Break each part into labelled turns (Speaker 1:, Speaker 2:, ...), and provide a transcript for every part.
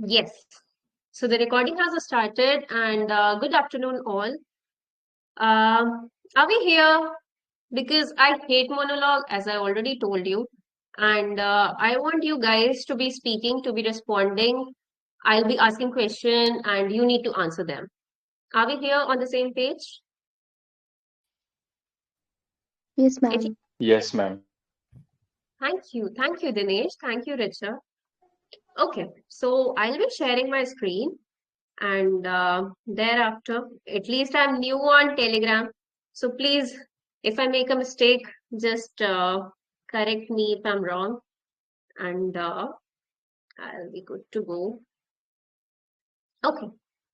Speaker 1: Yes. So the recording has started, and good afternoon, all. Are we here? Because I hate monologue, as I already told you, and I want you guys to be speaking, to be responding. I'll be asking question, and you need to answer them. Are we here on the same page?
Speaker 2: Yes,
Speaker 1: If
Speaker 2: ma'am.
Speaker 3: Yes, ma'am.
Speaker 1: thank you, Dinesh, thank you, Richa. Okay, so I'll be sharing my screen, and thereafter, at least I'm new on Telegram, so please, if I make a mistake, just correct me if I'm wrong, and I'll be good to go. Okay,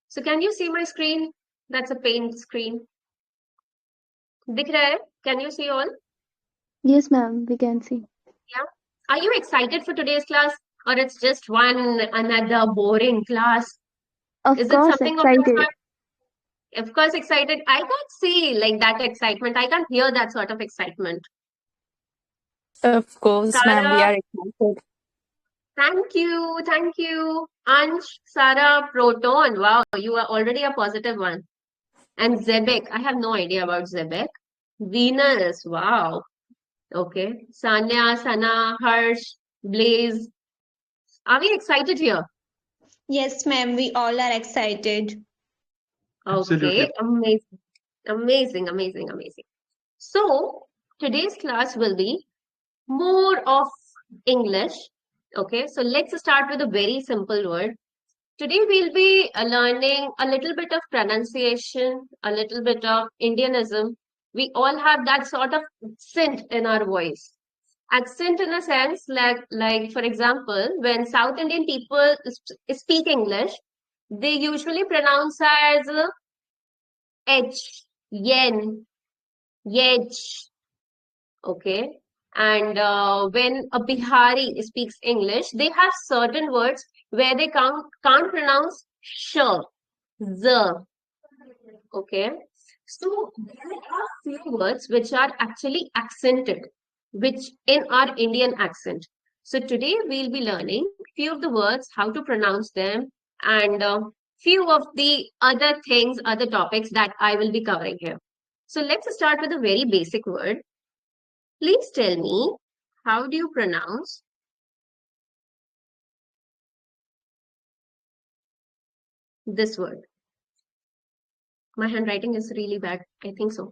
Speaker 1: so can you see my screen? That's a paint screen. दिख रहा है? Can you see all?
Speaker 2: Yes, ma'am. We can see.
Speaker 1: Yeah. Are you excited for today's class, or it's just one another boring class?
Speaker 2: Of
Speaker 1: Is it
Speaker 2: course,
Speaker 1: something of your
Speaker 2: excited.
Speaker 1: sort? Of course, excited. I can't see like that excitement. I can't hear that sort of excitement.
Speaker 4: Of course, ma'am, we
Speaker 1: Sarah,
Speaker 4: are excited.
Speaker 1: thank you. Thank you. Ansh, Sarah, Proton. Wow, you are already a positive one. And Zebek. I have no idea about Zebek. Venus. Wow. Okay. Sanya, Sana, Harsh, Blaze. Are we excited here?
Speaker 5: Yes, ma'am, we all are excited.
Speaker 1: Okay.
Speaker 3: Absolutely.
Speaker 1: Amazing. Amazing. Amazing. Amazing. So, today's class will be more of English. Okay. So, let's start with a very simple word. Today we'll be learning a little bit of pronunciation, a little bit of Indianism. We all have that sort of accent in our voice. Accent in a sense, like for example, when South Indian people speak English, they usually pronounce as H, yen, yech, okay? And when a Bihari speaks English, they have certain words where they can't pronounce sh, z, okay? So there are few words which are actually accented, which in our Indian accent. So today we'll be learning few of the words, how to pronounce them, and few of the other things, other topics that I will be covering here. So let's start with a very basic word. Please tell me, how do you pronounce this word? My handwriting is really bad. I think so.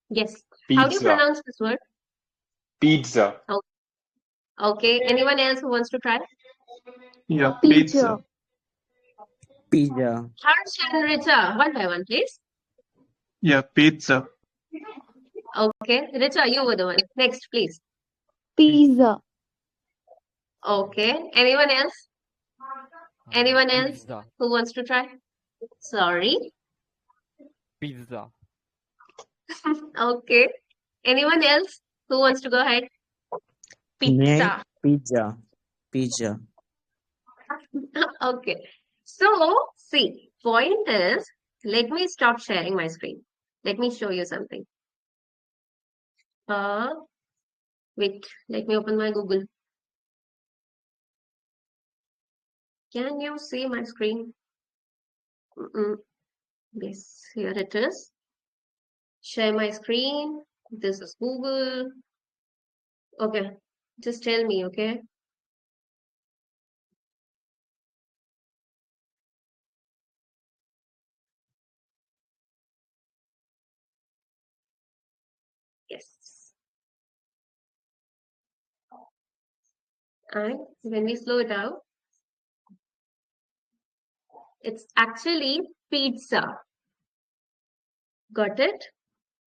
Speaker 1: Yes. How do you
Speaker 3: Pizza.
Speaker 1: pronounce this word?
Speaker 3: Pizza.
Speaker 1: Oh, okay. Anyone else who wants to try?
Speaker 3: Yeah,
Speaker 2: Pizza.
Speaker 3: pizza.
Speaker 6: Pizza.
Speaker 1: Harsh and Richa, one by one, please.
Speaker 3: Yeah, pizza.
Speaker 1: Okay. Richa, you were the one. Next, please.
Speaker 2: Pizza.
Speaker 1: Okay. Anyone else? Anyone else
Speaker 6: Pizza.
Speaker 1: who wants to try? Sorry.
Speaker 6: Pizza.
Speaker 1: Okay. Anyone else who wants to go ahead?
Speaker 5: Pizza.
Speaker 6: Pizza. Pizza.
Speaker 1: Okay. So, see, point is, let me stop sharing my screen. Let me show you something. Uh, wait, let me open my Google. Can you see my screen? Yes, here it is. Share my screen. This is Google. Okay, just tell me, okay? Yes. And when we slow it out, it's actually pizza. Got it?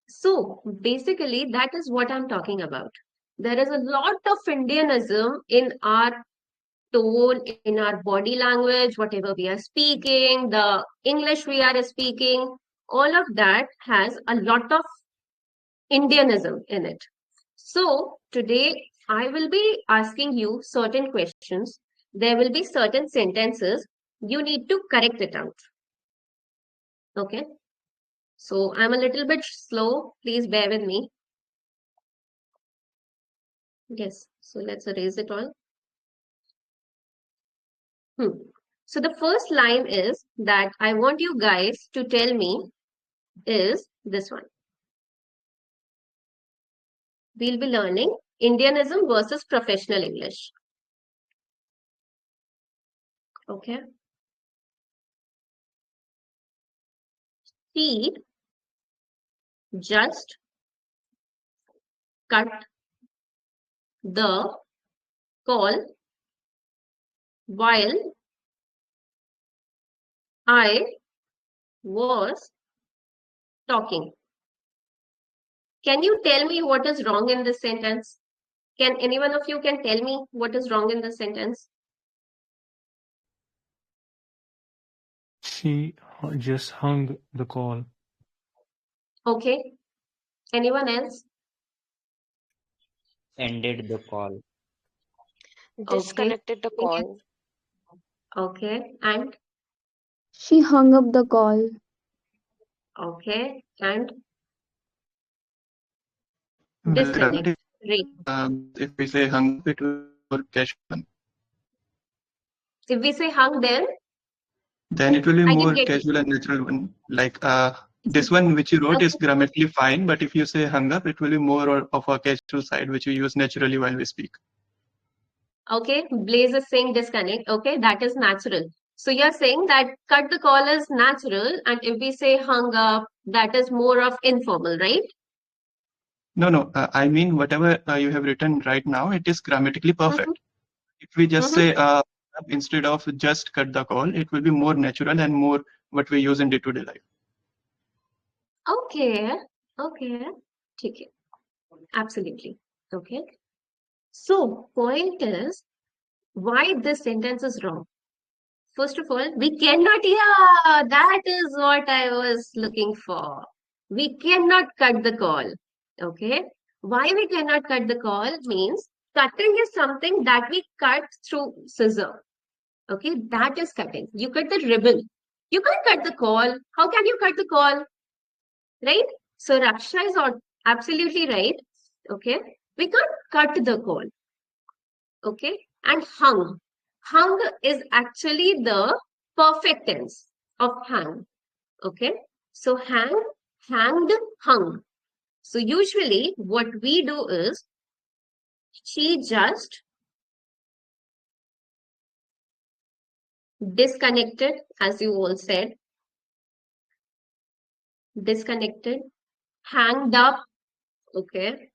Speaker 1: So basically, that is what I'm talking about. There is a lot of Indianism in our tone, in our body language, whatever we are speaking, the English we are speaking, all of that has a lot of Indianism in it. So today I will be asking you certain questions. There will be certain sentences. You need to correct it out. Okay. So I'm a little bit slow. Please bear with me. Yes. So let's erase it all. So the first line is that I want you guys to tell me is this one. We'll be learning Indianism versus professional English. Okay. She just cut the call while I was talking. Can you tell me what is wrong in this sentence? Can any one of you can tell me what is wrong in this sentence?
Speaker 3: She just hung the call.
Speaker 1: Okay. Anyone else?
Speaker 6: Ended the call.
Speaker 7: Disconnected the call.
Speaker 1: Okay. And
Speaker 2: She hung up the call.
Speaker 1: okay. And
Speaker 3: Well,
Speaker 1: disconnect.
Speaker 3: grammatically,
Speaker 1: Right.
Speaker 3: if we say hung, it will be more casual.
Speaker 1: If we say hung,
Speaker 3: Then it will be
Speaker 1: I didn't
Speaker 3: more
Speaker 1: get you.
Speaker 3: casual and natural one. Like this one which you wrote
Speaker 1: Okay.
Speaker 3: is grammatically fine, but if you say hung up, it will be more of a casual side which we use naturally while we speak.
Speaker 1: Okay. Blaze is saying disconnect. Okay. That is natural. So you're saying that cut the call is natural, and if we say hung up, that is more of informal, right?
Speaker 3: No. I mean, whatever you have written right now, it is grammatically perfect.
Speaker 1: Mm-hmm.
Speaker 3: If we just
Speaker 1: Mm-hmm.
Speaker 3: say instead of just cut the call, it will be more natural and more what we use in day-to-day life.
Speaker 1: Okay. Okay. Okay. Absolutely. Okay. So point is why this sentence is wrong. First of all, we cannot, yeah, that is what I was looking for. We cannot cut the call. Okay. Why we cannot cut the call means cutting is something that we cut through scissor. Okay. That is cutting. You cut the ribbon. You can't cut the call. How can you cut the call? Right? So Raksha is absolutely right. Okay. We can't cut the call. Okay. And hung. Hung is actually the perfect tense of hang. Okay. So hang, hanged, hung. So usually what we do is she just disconnected, as you all said, disconnected, hanged up. Okay.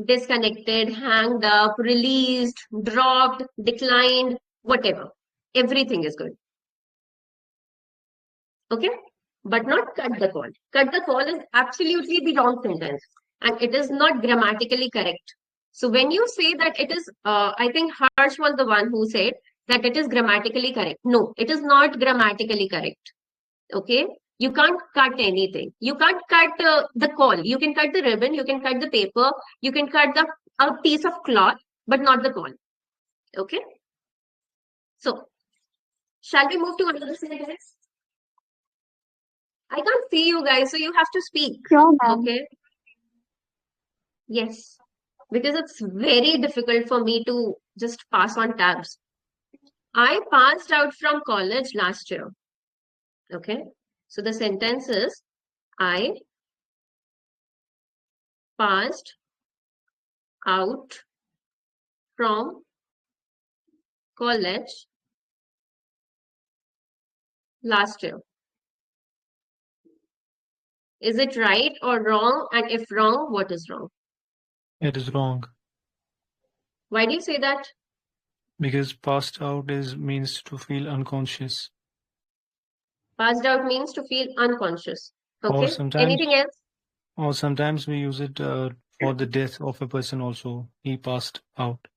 Speaker 1: Disconnected, hanged up, released, dropped, declined, whatever. Everything is good. Okay? But not cut the call. Cut the call is absolutely the wrong sentence and it is not grammatically correct. So when you say that it is, I think Harsh was the one who said that it is grammatically correct. No, it is not grammatically correct. Okay? You can't cut anything. You can't cut the call. You can cut the ribbon, you can cut the paper, you can cut a piece of cloth, but not the call. Okay? So, shall we move to another sentence? I can't see you guys, so you have to speak.
Speaker 2: Sure, ma'am.
Speaker 1: Okay? Yes. Because it's very difficult for me to just pass on tabs. I passed out from college last year. Okay? So the sentence is I passed out from college last year. Is it right or wrong? And if wrong, what is wrong?
Speaker 8: It is wrong
Speaker 1: Why do you say that?
Speaker 8: because passed out means to feel unconscious.
Speaker 1: Passed out means to feel unconscious.
Speaker 8: Or
Speaker 1: Okay.
Speaker 8: sometimes,
Speaker 1: Anything else?
Speaker 8: we use it for the death of a person also. He passed out.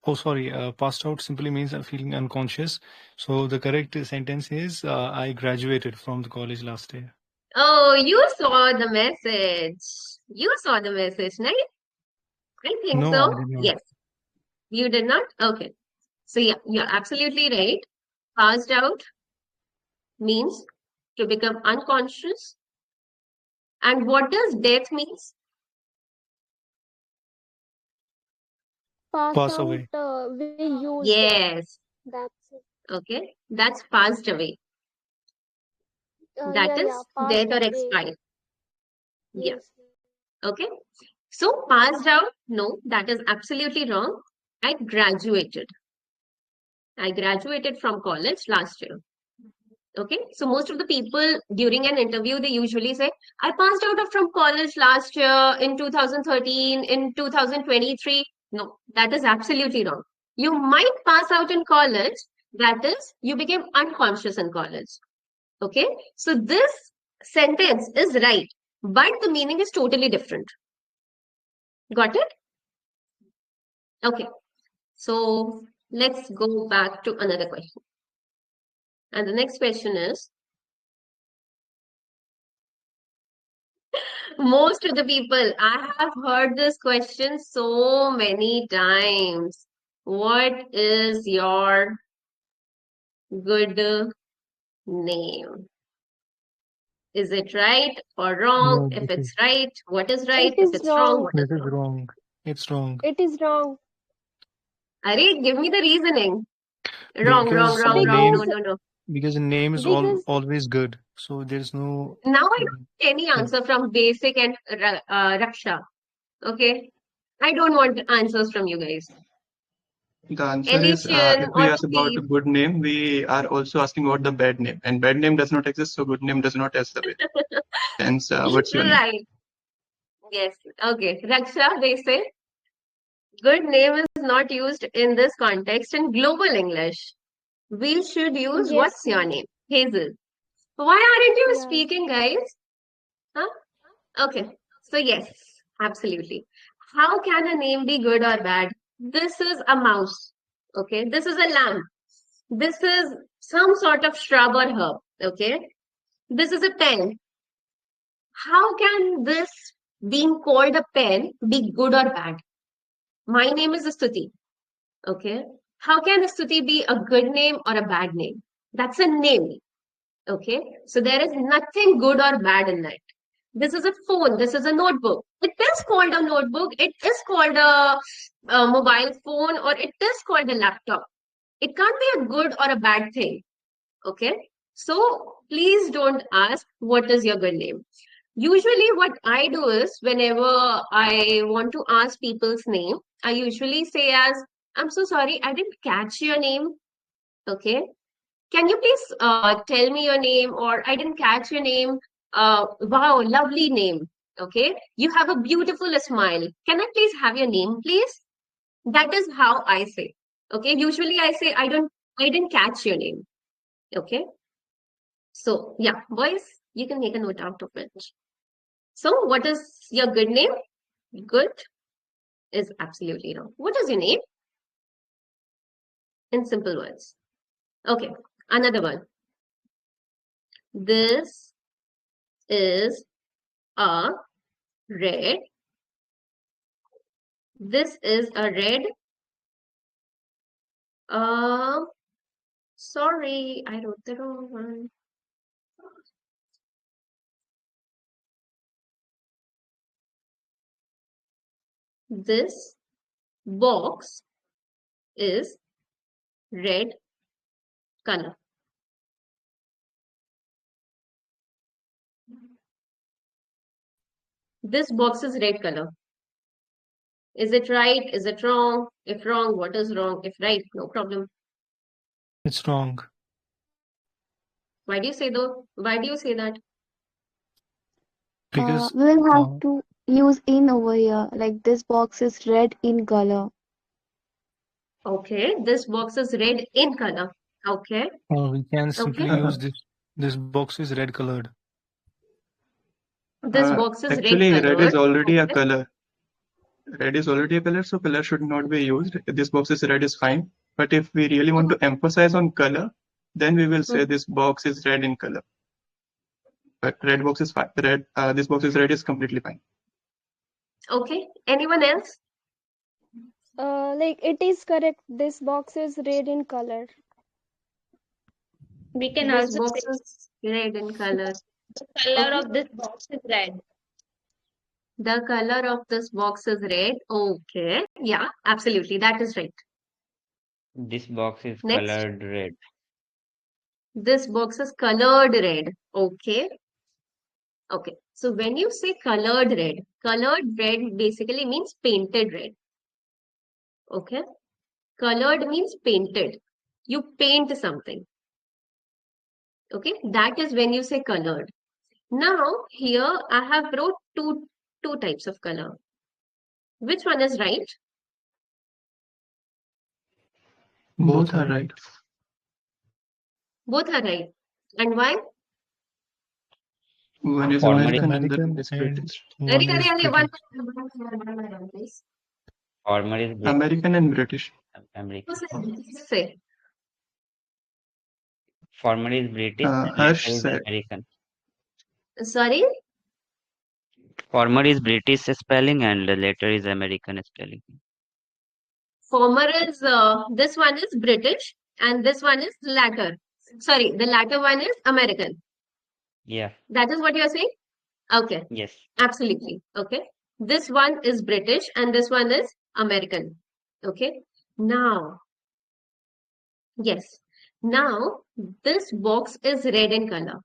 Speaker 8: Oh, sorry. Passed out simply means feeling unconscious. So the correct sentence is I graduated from the college last year.
Speaker 1: Oh, you saw the message. You saw the message, right? I think
Speaker 8: No,
Speaker 1: so.
Speaker 8: I did not.
Speaker 1: Yes. You did not? Okay. So yeah, you're absolutely right. Passed out means to become unconscious. And what does death means?
Speaker 2: Pass
Speaker 8: Pass
Speaker 2: out,
Speaker 8: away.
Speaker 2: we use
Speaker 1: Yes.
Speaker 7: That's it.
Speaker 1: Okay, that's passed away. That
Speaker 7: Yeah,
Speaker 1: is
Speaker 7: passed
Speaker 1: dead or
Speaker 7: away.
Speaker 1: expired. Yeah.
Speaker 7: Yes.
Speaker 1: Okay. So passed out, no, that is absolutely wrong. I graduated. I graduated from college last year. Okay. So most of the people during an interview, they usually say, I passed out of from college last year in 2013, in 2023. No, that is absolutely wrong. You might pass out in college. That is, you became unconscious in college. Okay. So this sentence is right, but the meaning is totally different. Got it? Okay. So let's go back to another question. And the next question is, most of the people, I have heard this question so many times. What is your good name? Is it right or wrong?
Speaker 8: No,
Speaker 1: If
Speaker 8: this is
Speaker 1: it's right, what is right?
Speaker 7: It
Speaker 1: If
Speaker 7: is
Speaker 1: it's wrong,
Speaker 7: wrong.
Speaker 1: what is
Speaker 8: this is
Speaker 1: wrong?
Speaker 8: wrong. It's wrong
Speaker 7: It is wrong.
Speaker 1: Ari, give me the reasoning. Wrong, wrong,
Speaker 8: because
Speaker 1: wrong, wrong. No,
Speaker 7: Because
Speaker 1: no, no.
Speaker 8: the name is
Speaker 7: because
Speaker 8: always good. So there's no
Speaker 1: Now I don't want any
Speaker 8: yeah.
Speaker 1: answer from Basic and Raksha. Okay. I don't want answers from you guys.
Speaker 3: The answer is,
Speaker 1: Elysian
Speaker 3: if we
Speaker 1: or
Speaker 3: ask about a
Speaker 1: Steve.
Speaker 3: good name, we are also asking about the bad name, and bad name does not exist, so good name does not as the way. Hence, what's your name?
Speaker 1: Right. Yes. Okay. Raksha, they say good name is not used in this context in global English. We should use
Speaker 7: yes,
Speaker 1: what's your name? Hazel. Why aren't you
Speaker 7: yeah,
Speaker 1: speaking, guys? Huh? Okay. So yes, absolutely. How can a name be good or bad? This is a mouse. Okay. This is a lamb. This is some sort of shrub or herb. Okay. This is a pen. How can this being called a pen be good or bad? My name is Stuti. Okay. How can Stuti be a good name or a bad name? That's a name. Okay. So there is nothing good or bad in that. This is a phone. This is a notebook. It is called a notebook. It is called a mobile phone, or it is called a laptop. It can't be a good or a bad thing. Okay. So please don't ask what is your good name. Usually, what I do is whenever I want to ask people's name, I usually say as, I'm so sorry, I didn't catch your name. Okay. Can you please tell me your name, or I didn't catch your name? Wow, lovely name. Okay. You have a beautiful smile. Can I please have your name, please? That is how I say. Okay. Usually I say, I didn't catch your name. Okay. So yeah, boys, you can make a note out of it. So what is your good name? Good is absolutely wrong. What is your name? In simple words. Okay, another one. This is a red. This is a red. Uh, sorry, I wrote the wrong one. This box is red color. This box is red color. Is it right? Is it wrong? If wrong, what is wrong? If right, no problem.
Speaker 8: It's wrong.
Speaker 1: Why do you say though? Why do you say that?
Speaker 8: Because
Speaker 2: We will have to use in over here. Like this box is red in color.
Speaker 1: Okay, this box is red in color. Okay,
Speaker 8: we can simply
Speaker 1: okay.
Speaker 8: use this box is red colored.
Speaker 1: This box is red
Speaker 3: Actually, red
Speaker 1: colored.
Speaker 3: is already a
Speaker 1: Okay.
Speaker 3: color. Red is already a color, so color should not be used. This box is red is fine. But if we really want to emphasize on color, then we will say this box is red in color. But red box is fine. Red. This box is red is completely fine.
Speaker 1: Okay. Anyone else?
Speaker 7: like it is correct. This box is red in color.
Speaker 5: We can
Speaker 1: This
Speaker 5: also
Speaker 1: box
Speaker 5: say
Speaker 1: is red in color.
Speaker 5: the color
Speaker 1: Okay.
Speaker 5: of this box is red.
Speaker 1: The color of this box is red. Okay. Yeah, absolutely. That is right.
Speaker 9: This box is
Speaker 1: Next.
Speaker 9: colored red.
Speaker 1: This box is colored red. Okay. Okay. So when you say colored red basically means painted red. Okay. Colored means painted. You paint something. Okay. That is when you say colored. Now here I have wrote two types of color. Which one is right?
Speaker 3: Both are right.
Speaker 1: Both are right. And why?
Speaker 3: One is
Speaker 9: Former is
Speaker 3: American and the
Speaker 8: American
Speaker 3: other is
Speaker 8: and
Speaker 3: British.
Speaker 8: one
Speaker 1: Arey,
Speaker 8: is
Speaker 1: arey, arey,
Speaker 8: British.
Speaker 1: one, please.
Speaker 9: former is
Speaker 3: American and British.
Speaker 9: American.
Speaker 1: Say.
Speaker 9: Former is British and
Speaker 3: Harsh
Speaker 9: later is
Speaker 3: said.
Speaker 9: American.
Speaker 1: Sorry?
Speaker 9: Former is British spelling and later is American spelling.
Speaker 1: Former is, this one is British and this one is latter. Sorry, the latter one is American.
Speaker 9: Yeah.
Speaker 1: That is what you are saying? Okay,
Speaker 9: Yes.
Speaker 1: absolutely. Okay. This one is British and this one is American. Okay. Now, yes. Now, this box is red in color.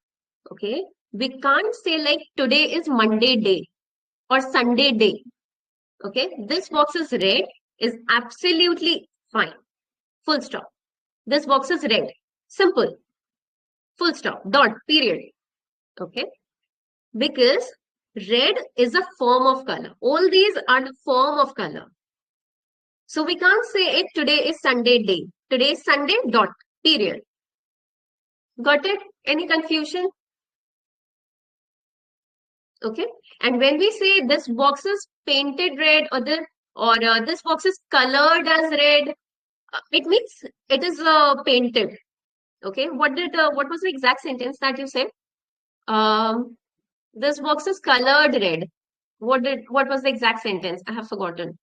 Speaker 1: Okay. We can't say like today is Monday day or Sunday day. Okay. This box is red is absolutely fine. Full stop. This box is red. Simple. Full stop. Dot. Period. Okay. Because red is a form of color. All these are the form of color. So we can't say it today is Sunday day. Today is Sunday. Dot. Period. Got it? Any confusion? Okay. And when we say this box is painted red or this box is colored as red, it means it is painted. Okay. What was the exact sentence that you said? This box is colored red. What was the exact sentence? I have forgotten.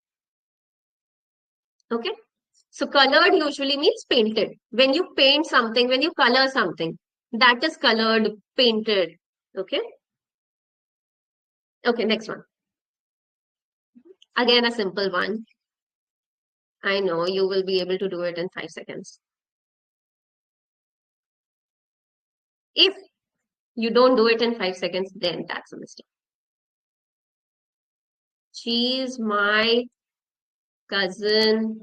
Speaker 1: Okay. So colored usually means painted. When you paint something, when you color something, that is colored, painted. Okay. Okay, next one. Again, a simple one. I know you will be able to do it in 5 seconds. If you don't do it in 5 seconds, then that's a mistake. She's my cousin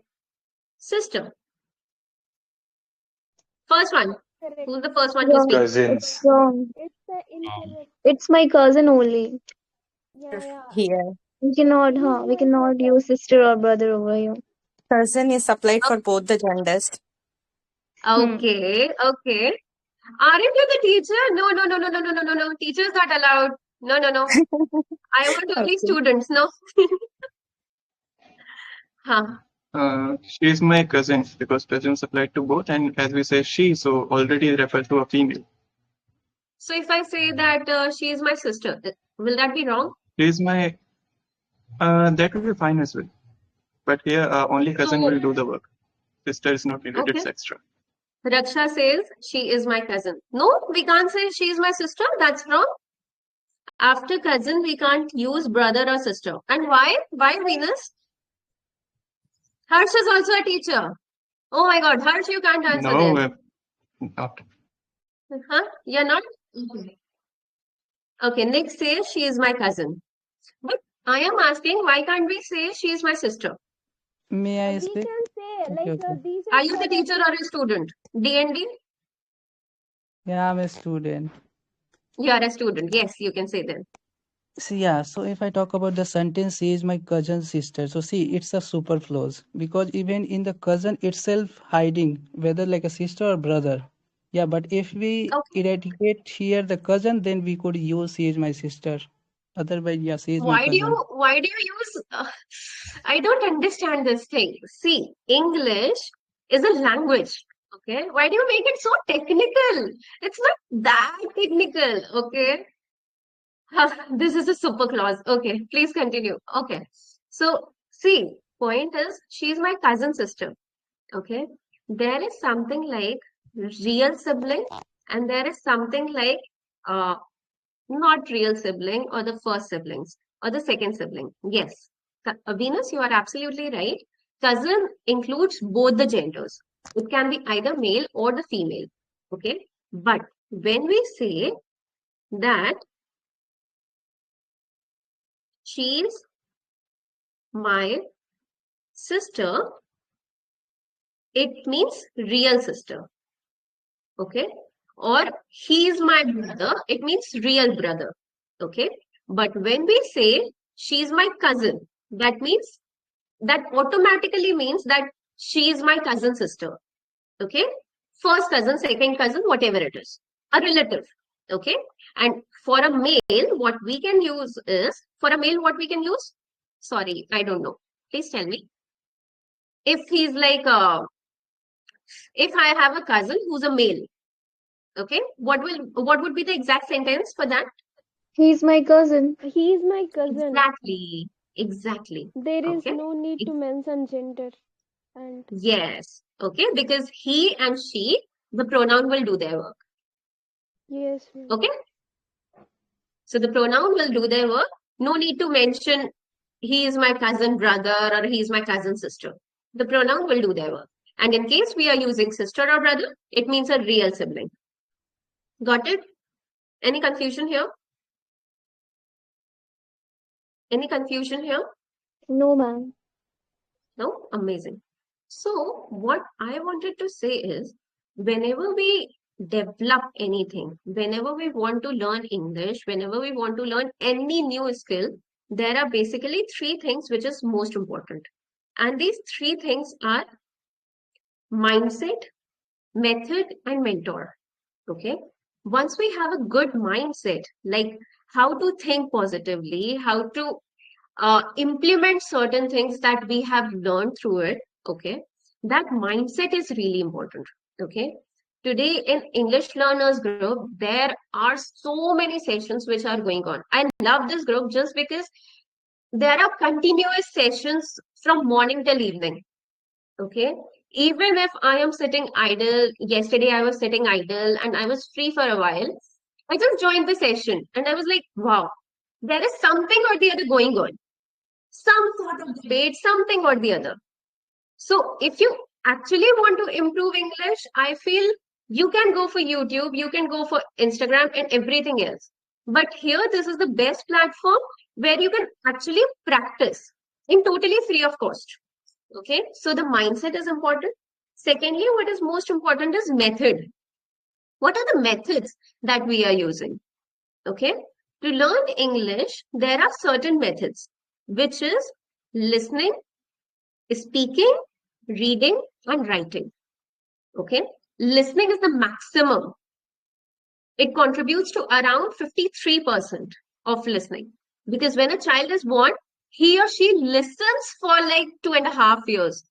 Speaker 1: sister. First one.
Speaker 7: Correct.
Speaker 1: Who's the first one to
Speaker 2: Wrong.
Speaker 1: speak?
Speaker 2: It's
Speaker 4: Cousins.
Speaker 2: wrong.
Speaker 7: It's incorrect.
Speaker 2: It's my cousin only.
Speaker 7: Yeah.
Speaker 4: Here.
Speaker 2: We cannot use sister or brother over here.
Speaker 4: Cousin is applied for both the genders.
Speaker 1: Okay, okay. Aren't you the teacher? No, no, no, no, no, no, no, no, no. Teachers not allowed. No, no, no. I want only
Speaker 4: Okay.
Speaker 1: students. No. Huh.
Speaker 3: She is my cousin because cousins applied to both, and as we say she, so already refer to a female.
Speaker 1: So if I say that she is my sister, will that be wrong?
Speaker 3: She is my. That will be fine as well. But here, only cousin will do the work. Sister is not needed. It's
Speaker 1: Okay.
Speaker 3: extra.
Speaker 1: Raksha says she is my cousin. No, we can't say she is my sister. That's wrong. After cousin, we can't use brother or sister. And why? Why, Venus? Harsh is also a teacher. Oh my God, Harsh, you can't answer
Speaker 3: No,
Speaker 1: then.
Speaker 3: not.
Speaker 1: Huh? You're not? Okay, Nick says she is my cousin. But I am asking, why can't we say she is my sister?
Speaker 6: May I
Speaker 7: We
Speaker 6: speak?
Speaker 7: can say
Speaker 6: Okay,
Speaker 7: like
Speaker 6: okay.
Speaker 7: these
Speaker 1: Are you the teacher or a student? D&D?
Speaker 6: Yeah, I'm a student.
Speaker 1: You are a student. Yes, you can say then.
Speaker 6: See, yeah, so if I talk about the sentence, she is my cousin sister. So see, it's a superfluous because even in the cousin itself hiding whether like a sister or brother. Yeah, but if we
Speaker 1: Okay.
Speaker 6: eradicate here the cousin, then we could use she is my sister. Otherwise, yeah, she is my
Speaker 1: Why do
Speaker 6: cousin.
Speaker 1: you use I don't understand this thing. See, English is a language. Okay. Why do you make it so technical? It's not that technical. Okay. This is a super clause. Okay, please continue. Okay. So, see, point is she's my cousin sister. Okay. There is something like real sibling, and there is something like uh not real sibling or the first siblings or the second sibling. Yes. Venus, you are absolutely right. Cousin includes both the genders. It can be either male or the female. Okay. But when we say that she's my sister, it means real sister. Okay. Or he's my brother, it means real brother. Okay. But when we say she's my cousin, that automatically means that she is my cousin sister. Okay. First cousin, second cousin, whatever it is, a relative. Okay. And for a male, what we can use is, sorry, I don't know. Please tell me. If he's like, if I have a cousin who's a male, okay, what would be the exact sentence for that?
Speaker 2: He's my cousin.
Speaker 7: He is my cousin.
Speaker 1: Exactly.
Speaker 7: There is
Speaker 1: Okay.
Speaker 7: no need to mention gender. And
Speaker 1: Yes. Okay. Because he and she, the pronoun will do their work.
Speaker 7: yes, ma'am.
Speaker 1: Okay. So the pronoun will do their work. No need to mention he is my cousin brother or he is my cousin sister. The pronoun will do their work. And in case we are using sister or brother, it means a real sibling. Got it? Any confusion here? Any confusion here?
Speaker 2: No, ma'am.
Speaker 1: No? Amazing. So what I wanted to say is, whenever we develop anything, whenever we want to learn English, whenever we want to learn any new skill, there are basically three things which is most important. And these three things are mindset, method, and mentor. Okay. Once we have a good mindset, like how to think positively, how to implement certain things that we have learned through it, okay, that mindset is really important. Okay. Today in English learners group, there are so many sessions which are going on. I love this group just because there are continuous sessions from morning till evening. Okay. Even if I am sitting idle, yesterday I was sitting idle and I was free for a while, I just joined the session and I was like, wow, there is something or the other going on, some sort of debate, something or the other. So if you actually want to improve English, I feel you can go for YouTube, you can go for Instagram and everything else. But here, this is the best platform where you can actually practice in totally free of cost. Okay, so the mindset is important. Secondly, what is most important is method. What are the methods that we are using? Okay, to learn English, there are certain methods, which is listening, speaking, reading, and writing. Okay, listening is the maximum. It contributes to around 53% of listening. Because when a child is born, he or she listens for like 2.5 years.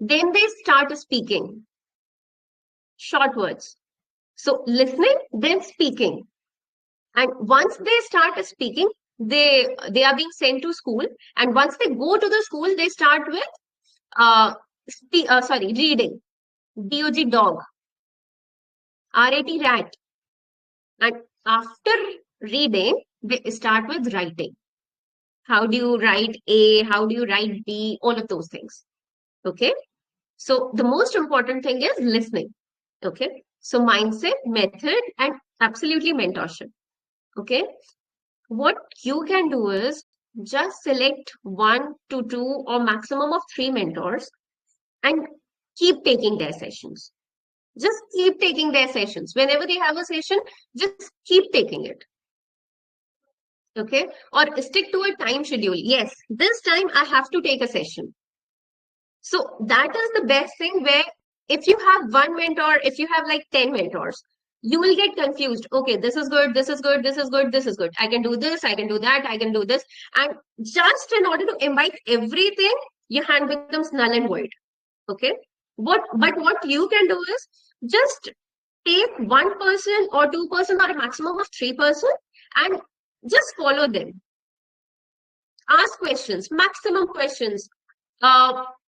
Speaker 1: Then they start speaking short words. So listening, then speaking. And once they start speaking, they are being sent to school. And once they go to the school, they start with reading. DOG dog, RAT rat. And after reading, they start with writing. How do you write A? How do you write B? All of those things. Okay. So the most important thing is listening. Okay. So mindset, method, and absolutely mentorship. Okay. What you can do is just select 1 to 2 or maximum of 3 mentors and keep taking their sessions. Just keep taking their sessions. Whenever they have a session, just keep taking it. Okay. Or stick to a time schedule. Yes, this time I have to take a session. So that is the best thing where if you have one mentor, if you have like 10 mentors, you will get confused. Okay, this is good, this is good, this is good, this is good. I can do this, I can do that, I can do this. And just in order to invite everything, your hand becomes null and void. Okay. But what you can do is just take 1% or 2% or a maximum of 3% and just follow them. Ask questions, maximum questions,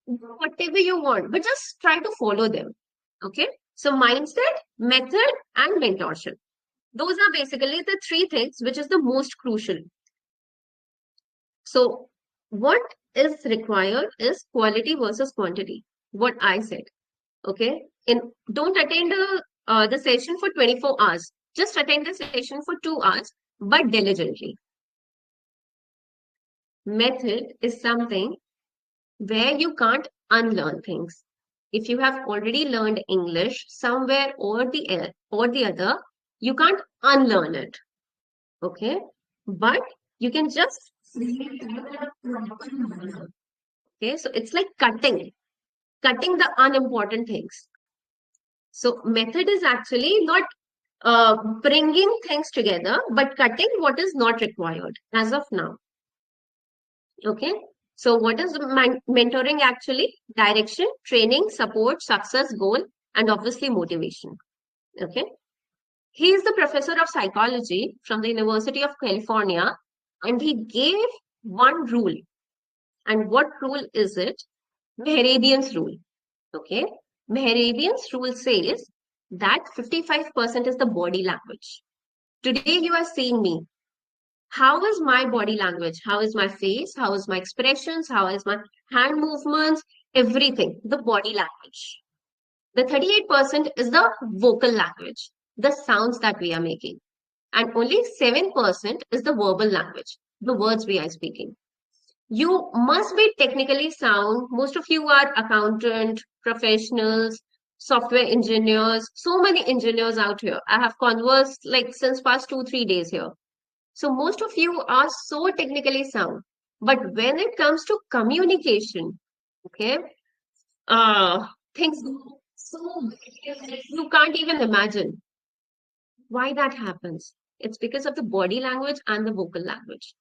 Speaker 1: whatever you want, but just try to follow them. Okay. So mindset, method, and mentorship. Those are basically the three things which is the most crucial. So what is required is quality versus quantity. What I said. Okay, don't attend the session for 24 hours. Just attend the session for 2 hours, but diligently. Method is something where you can't unlearn things. If you have already learned English somewhere or the other, you can't unlearn it. Okay, but you can just okay. So it's like cutting the unimportant things. So method is actually not bringing things together, but cutting what is not required as of now. Okay. So what is mentoring actually? Direction, training, support, success, goal, and obviously motivation. Okay. He is the professor of psychology from the University of California, and he gave one rule. And what rule is it? Mehrabian's rule. Okay. Mehrabian's rule says that 55% is the body language. Today you are seeing me. How is my body language? How is my face? How is my expressions? How is my hand movements? Everything, the body language. The 38% is the vocal language, the sounds that we are making. And only 7% is the verbal language, the words we are speaking. You must be technically sound. Most of you are accountant, professionals, software engineers, so many engineers out here. I have conversed like since past 2, 3 days here. So most of you are so technically sound. But when it comes to communication, okay, things go so you can't even imagine why that happens. It's because of the body language and the vocal language.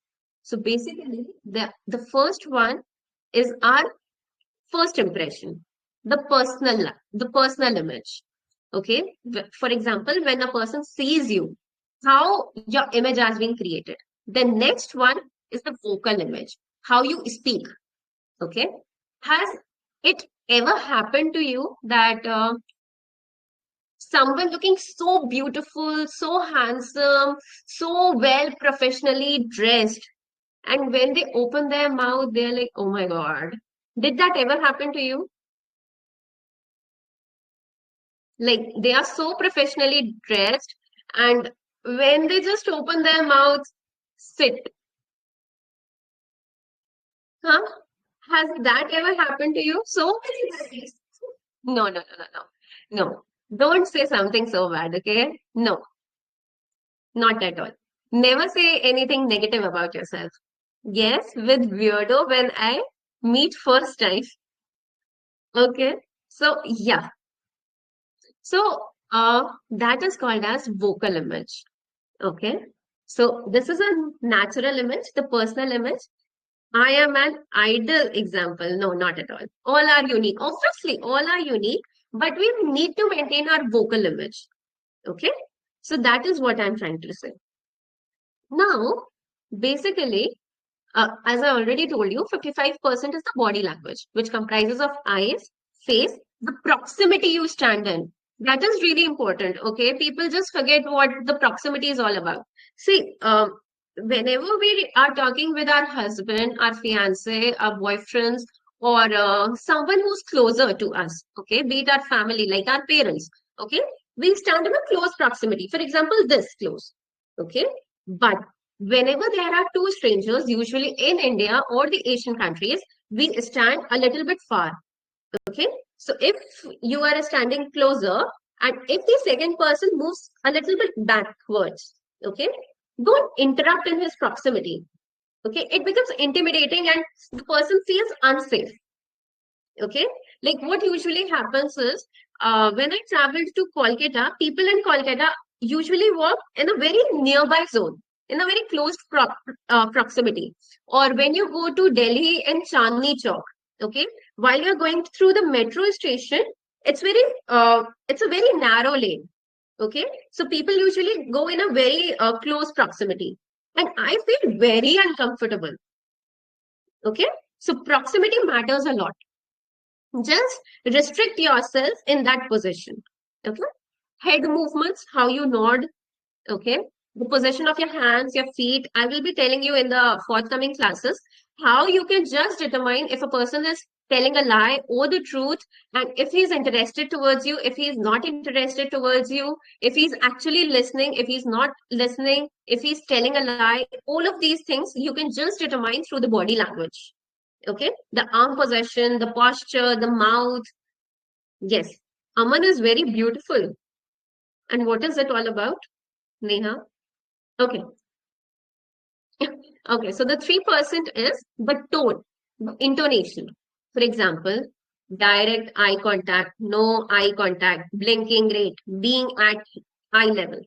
Speaker 1: So basically, the first one is our first impression, the personal image. Okay. For example, when a person sees you, how your image has been created. The next one is the vocal image, how you speak. Okay. Has it ever happened to you that someone looking so beautiful, so handsome, so well professionally dressed, and when they open their mouth, they're like, oh my God. Did that ever happen to you? Like they are so professionally dressed, and when they just open their mouths, sit. Huh? Has that ever happened to you? So many times. No, no, no, no, no. No. Don't say something so bad, okay? No, not at all. Never say anything negative about yourself. Yes, with weirdo when I meet first time. Okay. So yeah. So that is called as vocal image. Okay. So this is a natural image, the personal image. I am an ideal example. No, not at all. All are unique. Obviously, all are unique, but we need to maintain our vocal image. Okay. So that is what I'm trying to say. Now, basically, as I already told you, 55% is the body language, which comprises of eyes, face, the proximity you stand in. That is really important. Okay. People just forget what the proximity is all about. See, whenever we are talking with our husband, our fiance, our boyfriends, or someone who's closer to us, okay, be it our family, like our parents, okay, we stand in a close proximity. For example, this close, okay. But whenever there are two strangers, usually in India or the Asian countries, we stand a little bit far. Okay. So if you are standing closer and if the second person moves a little bit backwards, okay, don't interrupt in his proximity. Okay. It becomes intimidating and the person feels unsafe. Okay. Like what usually happens is when I traveled to Kolkata, people in Kolkata usually walk in a very nearby zone, in a very close proximity. Or when you go to Delhi and Chandni Chowk, okay, while you're going through the metro station, it's a very narrow lane. Okay, so people usually go in a very close proximity, and I feel very uncomfortable. Okay, so proximity matters a lot. Just restrict yourself in that position. Okay. Head movements, how you nod. Okay. The position of your hands, your feet. I will be telling you in the forthcoming classes how you can just determine if a person is telling a lie or the truth, and if he's interested towards you, if he's not interested towards you, if he's actually listening, if he's not listening, if he's telling a lie, all of these things you can just determine through the body language. Okay, the arm position, the posture, the mouth. Yes, Aman is very beautiful. And what is it all about, Neha? Okay. Okay, so the 3% is the tone, the intonation. For example, direct eye contact, no eye contact, blinking rate, being at eye level.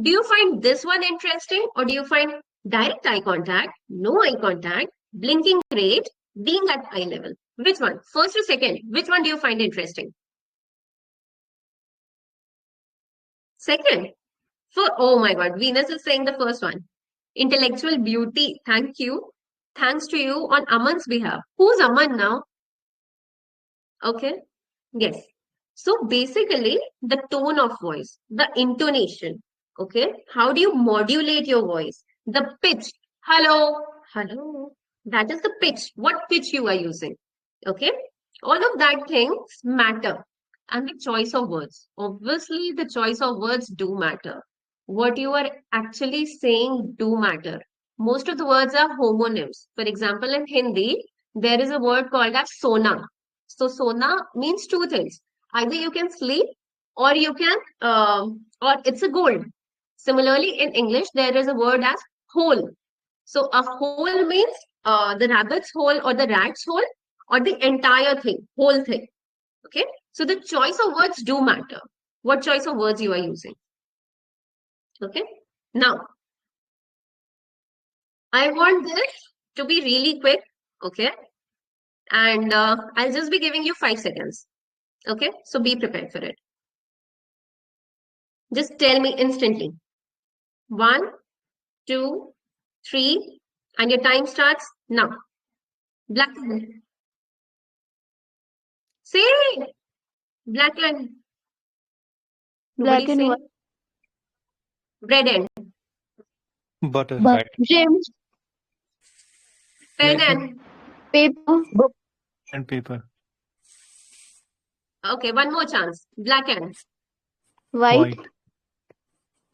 Speaker 1: Do you find this one interesting, or do you find direct eye contact, no eye contact, blinking rate, being at eye level? Which one? First or second? Which one do you find interesting? Second. Oh my God, Venus is saying the first one. Intellectual beauty. Thank you. Thanks to you on Aman's behalf. Who's Aman now? Okay. Yes. So basically, the tone of voice, the intonation. Okay. How do you modulate your voice? The pitch. Hello. Hello. That is the pitch. What pitch you are using? Okay. All of that things matter. And the choice of words. Obviously, the choice of words do matter. What you are actually saying do matter. Most of the words are homonyms. For example, in Hindi, there is a word called as sona. So sona means two things. Either you can sleep, or you can, or it's a gold. Similarly, in English, there is a word as hole. So a hole means the rabbit's hole or the rat's hole, or the entire thing, whole thing. Okay. So the choice of words do matter. What choice of words you are using. Okay. Now, I want this to be really quick. Okay. And I'll just be giving you 5 seconds. Okay. So be prepared for it. Just tell me instantly. 1, 2, 3, and your time starts now. Black and say black and
Speaker 2: Black and
Speaker 1: saying
Speaker 2: white.
Speaker 1: bread and
Speaker 8: Butter.
Speaker 9: But
Speaker 2: Gym.
Speaker 1: pen
Speaker 8: Black
Speaker 1: and
Speaker 2: Paper.
Speaker 4: Book.
Speaker 8: and paper.
Speaker 1: okay, one more chance. Black and
Speaker 2: White.
Speaker 8: White.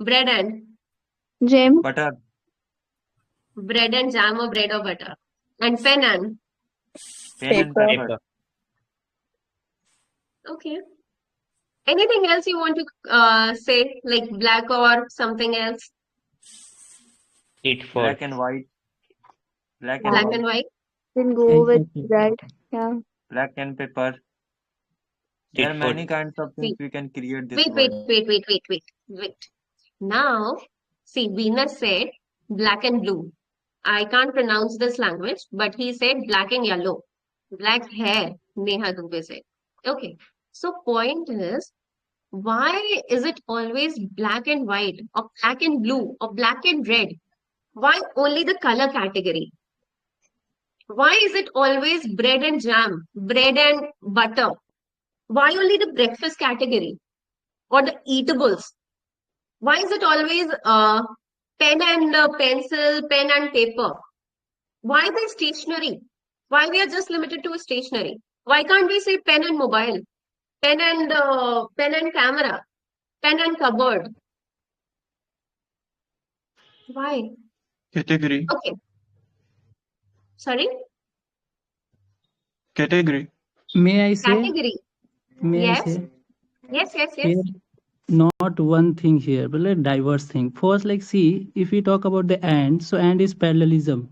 Speaker 1: bread and
Speaker 2: Gym.
Speaker 9: butter.
Speaker 1: bread and jam or bread or butter. And pen and
Speaker 9: Pen and
Speaker 4: Paper.
Speaker 9: paper.
Speaker 1: okay. Anything else you want to say, like black or something else?
Speaker 9: Eat for. Black and white. Black and
Speaker 1: Black
Speaker 9: white.
Speaker 1: and white.
Speaker 2: Then go with red. Yeah.
Speaker 9: Black and paper. There are many kinds of things
Speaker 1: Wait,
Speaker 9: we can create this
Speaker 1: wait,
Speaker 9: word.
Speaker 1: wait. Now, see, Venus said black and blue. I can't pronounce this language, but he said black and yellow. Black hair, Neha Dubey said. Okay, so point is, why is it always black and white, or black and blue, or black and red? Why only the color category? Why is it always bread and jam, bread and butter? Why only the breakfast category or the eatables? Why is it always pen and pencil, pen and paper? Why the stationery? Why we are just limited to stationery? Why can't we say pen and mobile, pen and camera, pen and cupboard? Why?
Speaker 3: Category.
Speaker 1: Okay, sorry,
Speaker 3: Category.
Speaker 6: May I say?
Speaker 1: category.
Speaker 6: May I
Speaker 1: Yes,
Speaker 6: say?
Speaker 1: yes.
Speaker 6: Here, not one thing here, but like diverse thing. First, like see, if we talk about the and, so and is parallelism.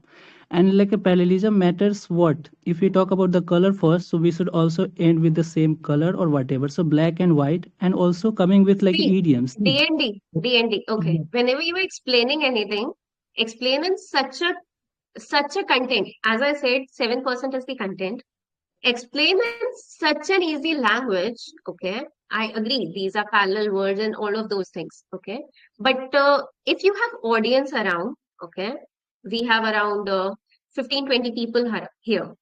Speaker 6: And like a parallelism matters what? If we talk about the color first, so we should also end with the same color or whatever. So black and white, and also coming with like
Speaker 1: See,
Speaker 6: idioms.
Speaker 1: D&D. Okay,
Speaker 6: Yeah.
Speaker 1: whenever you are explaining anything, explain in such a content. As I said, 7% is the content. Explain in such an easy language. Okay, I agree. These are parallel words and all of those things. Okay, but if you have audience around, okay, we have around 15-20 people here.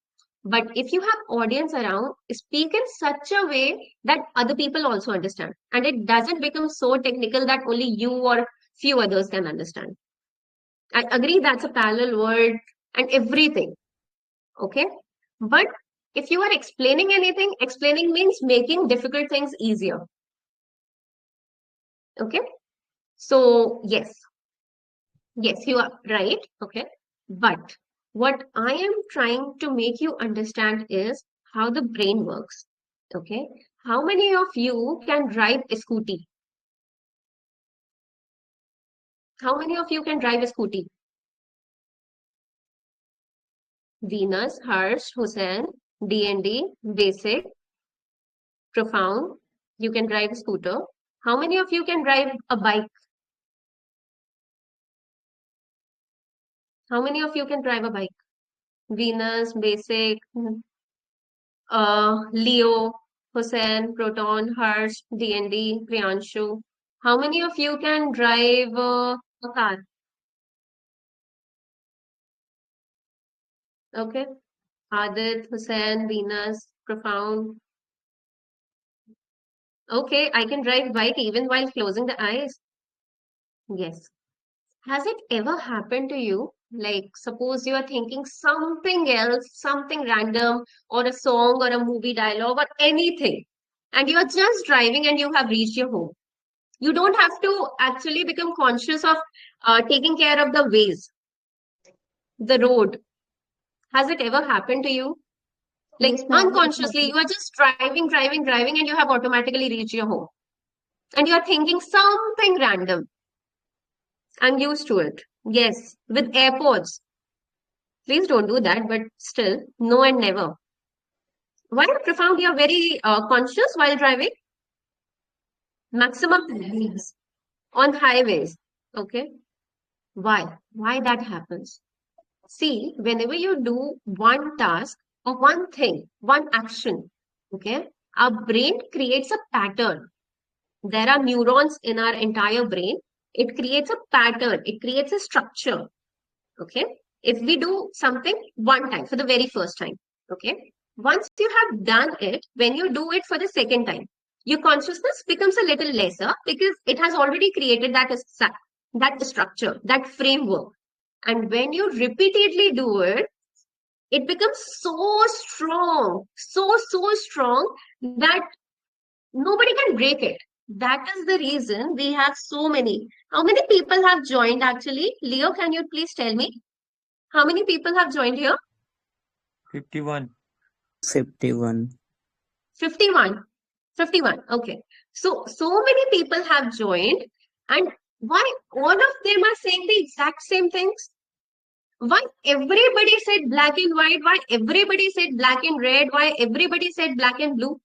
Speaker 1: But if you have audience around, speak in such a way that other people also understand, and it doesn't become so technical that only you or few others can understand. I agree that's a parallel word and everything. Okay. But If you are explaining anything, explaining means making difficult things easier. Okay? So, yes, you are right. Okay. But what I am trying to make you understand is how the brain works. Okay. How many of you can drive a scooty? How many of you can drive a scooty? Venus, Harsh, Hussein, D&D, Basic, Profound. You can drive a scooter. How many of you can drive a bike? How many of you can drive a bike? Venus, Basic, Leo, Hussein, Proton, Harsh, D&D, Priyanshu. How many of you can drive a car? Okay. Adit, Hussein, Venus, Profound. Okay, I can drive bike even while closing the eyes. Yes. Has it ever happened to you? Like, suppose you are thinking something else, something random, or a song or a movie dialogue or anything, and you are just driving and you have reached your home. You don't have to actually become conscious of taking care of the ways, the road. Has it ever happened to you? Like
Speaker 2: Yes, ma'am. It
Speaker 1: unconsciously, you
Speaker 2: happened.
Speaker 1: are just driving, and you have automatically reached your home. And you are thinking something random. I'm used to it. Yes, with AirPods. Please don't do that, but still, no and never. Why profound? You're very conscious while driving. Maximum times on highways. Okay. Why? Why that happens? See, whenever you do one task or one thing, one action, okay, our brain creates a pattern. There are neurons in our entire brain. It creates a pattern. It creates a structure. Okay. If we do something one time for the very first time, okay, once you have done it, when you do it for the second time, your consciousness becomes a little lesser because it has already created that structure, that framework. And when you repeatedly do it, it becomes so strong, so strong that nobody can break it. That is the reason we have so many. How many people have joined actually? Leo, can you please tell me? How many people have joined here?
Speaker 10: 51.
Speaker 11: 51.
Speaker 1: 51. 51. Okay. So many people have joined, and why all of them are saying the exact same things? Why everybody said black and white? Why everybody said black and red? Why everybody said black and blue?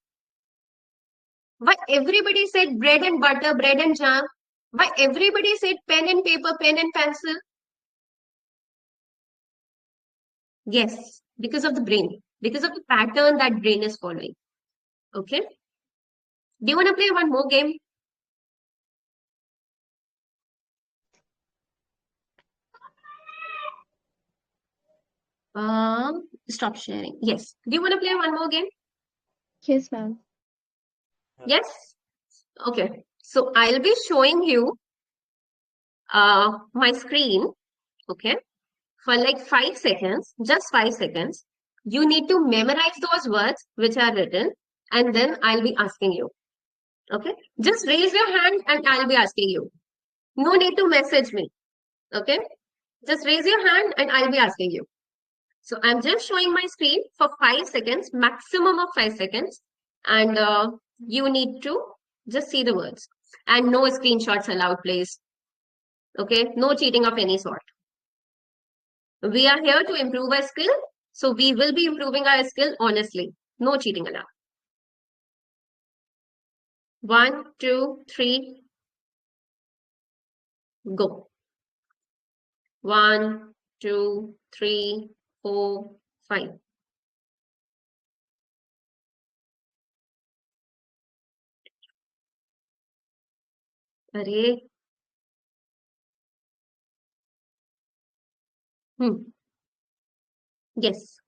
Speaker 1: Why everybody said bread and butter, bread and jam? Why everybody said pen and paper, pen and pencil? Yes, because of the brain, because of the pattern that brain is following. Okay. Do you want to play one more game? Stop sharing. Yes. Do you want to play one more game?
Speaker 2: Yes, ma'am.
Speaker 1: Yes. Okay. So I'll be showing you my screen. Okay. For like 5 seconds, just 5 seconds. You need to memorize those words which are written, and then I'll be asking you. Okay. Just raise your hand and I'll be asking you. No need to message me. Okay. Just raise your hand and I'll be asking you. So I'm just showing my screen for 5 seconds, maximum of 5 seconds. And you need to just see the words. And no screenshots allowed, please. Okay, no cheating of any sort. We are here to improve our skill. So we will be improving our skill honestly. No cheating allowed. 1, 2, 3, go. 1, 2, 3, 4, 5. Array. Yes.